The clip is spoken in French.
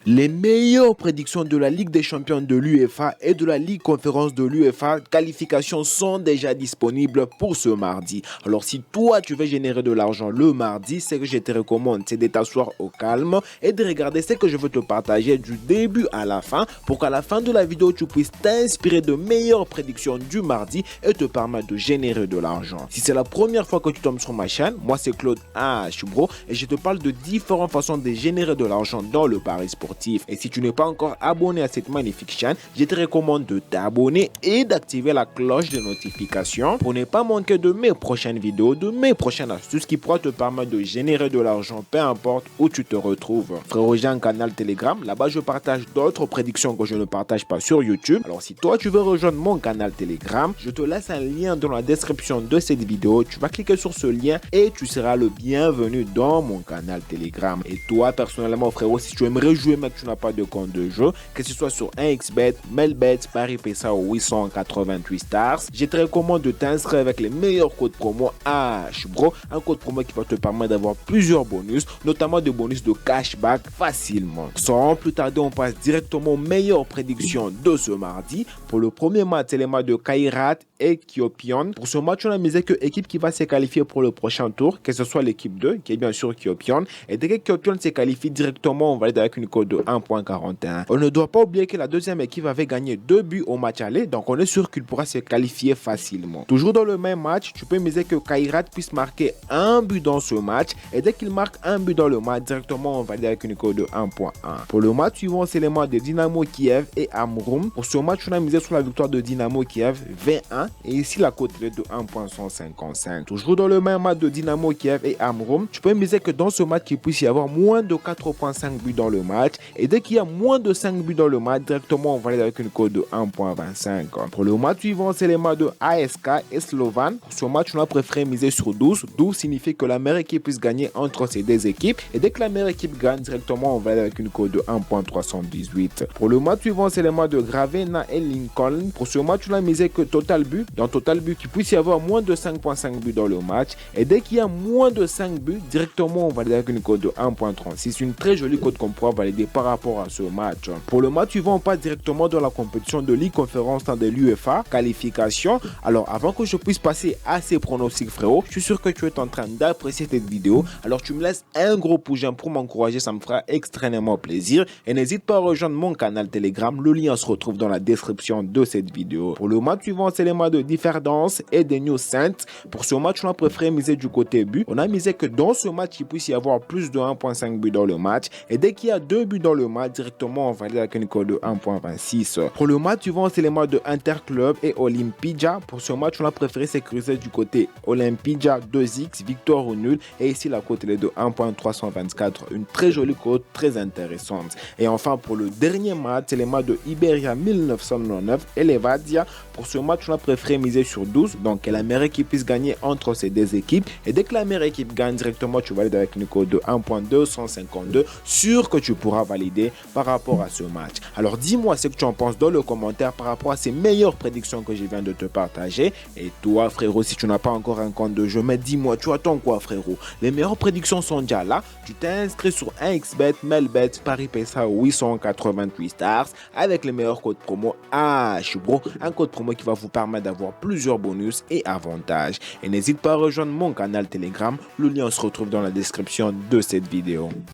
Les meilleures prédictions de la Ligue des champions de l'UEFA et de la Ligue conférence de l'UEFA qualifications sont déjà disponibles pour ce mardi. Alors si toi tu veux générer de l'argent le mardi, ce que je te recommande c'est de t'asseoir au calme et de regarder ce que je veux te partager du début à la fin pour qu'à la fin de la vidéo tu puisses t'inspirer de meilleures prédictions du mardi et te permettre de générer de l'argent. Si c'est la première fois que tu tombes sur ma chaîne, moi c'est Claude H Bro et je te parle de différentes façons de générer de l'argent dans le pari sportif. Et si tu n'es pas encore abonné à cette magnifique chaîne, je te recommande de t'abonner et d'activer la cloche de notification pour ne pas manquer de mes prochaines vidéos, de mes prochaines astuces qui pourront te permettre de générer de l'argent peu importe où tu te retrouves. Frérot, j'ai un canal Telegram, là-bas je partage d'autres prédictions que je ne partage pas sur YouTube. Alors si toi tu veux rejoindre mon canal Telegram, je te laisse un lien dans la description de cette vidéo. Tu vas cliquer sur ce lien et tu seras le bienvenu dans mon canal Telegram. Et toi personnellement frérot, si tu aimerais jouer mais que tu n'as pas de compte de jeu, que ce soit sur 1xBet, Melbet, Paris PSA ou 888 stars, je te recommande de t'inscrire avec les meilleurs codes promo HBRO, un code promo qui va te permettre d'avoir plusieurs bonus, notamment des bonus de cashback facilement. Sans plus tarder, on passe directement aux meilleures prédictions de ce mardi. Pour le premier match, c'est les matchs de Kairat et Kiopion. Pour ce match, on a misé que équipe qui va se qualifier pour le prochain tour, que ce soit l'équipe 2, qui est bien sûr Kiopion. Et dès que Kiopion se qualifie directement, on valide avec une cote de 1.41. On ne doit pas oublier que la deuxième équipe avait gagné 2 buts au match aller, donc on est sûr qu'il pourra se qualifier facilement. Toujours dans le même match, tu peux miser que Kairat puisse marquer un but dans ce match, et dès qu'il marque un but dans le match, directement on valide avec une cote de 1.1. Pour le match suivant, c'est les matchs de Dynamo Kiev et Amrum. Pour ce match, on a misé sur la victoire de Dynamo Kiev 21, et ici la cote est de 1.155. Toujours dans le même match de Dynamo Kiev et Amrum, tu peux miser que dans ce match, il puisse y avoir moins de 4.5 buts dans le match, et dès qu'il y a moins de 5 buts dans le match, directement on valide avec une cote de 1.25. Pour le match suivant, c'est les matchs de ASK et Slovan. Pour ce match, on a préféré miser sur 12. 12 signifie que la meilleure équipe puisse gagner entre ces deux équipes. Et dès que la meilleure équipe gagne, directement on valide avec une cote de 1.318. Pour le match suivant, c'est les matchs de Gravena et Lincoln. Pour ce match, on a misé que total but. Dans total but, qu'il puisse y avoir moins de 5.5 buts dans le match. Et dès qu'il y a moins de 5 buts, directement on valide avec une cote de 1.36. Une très jolie cote qu'on pourra valider par rapport à ce match. Pour le match suivant, on passe directement dans la compétition de Ligue conférence de l'UEFA, qualification. Alors avant que je puisse passer à ces pronostics frérot, je suis sûr que tu es en train d'apprécier cette vidéo. Alors tu me laisses un gros pouce j'aime pour m'encourager, ça me fera extrêmement plaisir. Et n'hésite pas à rejoindre mon canal Telegram, le lien se retrouve dans la description de cette vidéo. Pour le match suivant, c'est les matchs de Differdance et de New Saints. Pour ce match, on a préféré miser du côté but. On a misé que dans ce match, il puisse y avoir plus de 1.5 buts dans le match. Et dès qu'il y a 2 buts dans le match, directement on valide avec une cote de 1.26. Pour le match suivant, c'est les matchs de Interclub et Olympija. Pour ce match, on a préféré sécuriser du côté Olympija 2x, victoire ou nul. Et ici, la cote est de 1.324. Une très jolie cote, très intéressante. Et enfin, pour le dernier match, c'est les matchs de Iberia 1999 et Levadia. Pour ce match, on a préféré miser sur 12. Donc, que la meilleure équipe puisse gagner entre ces deux équipes. Et dès que la meilleure équipe gagne directement, tu valides avec une cote de 1.252. Sûr que tu pourras valider par rapport à ce match. Alors dis-moi ce que tu en penses dans le commentaire par rapport à ces meilleures prédictions que je viens de te partager. Et toi frérot, si tu n'as pas encore un compte de jeu, mais dis-moi, tu attends quoi frérot? Les meilleures prédictions sont déjà là. Tu t'es inscrit sur 1xBet, Melbet, Paris PSA 888 stars avec les meilleurs codes promo HBRO. Un code promo qui va vous permettre d'avoir plusieurs bonus et avantages. Et n'hésite pas à rejoindre mon canal Telegram. Le lien se retrouve dans la description de cette vidéo.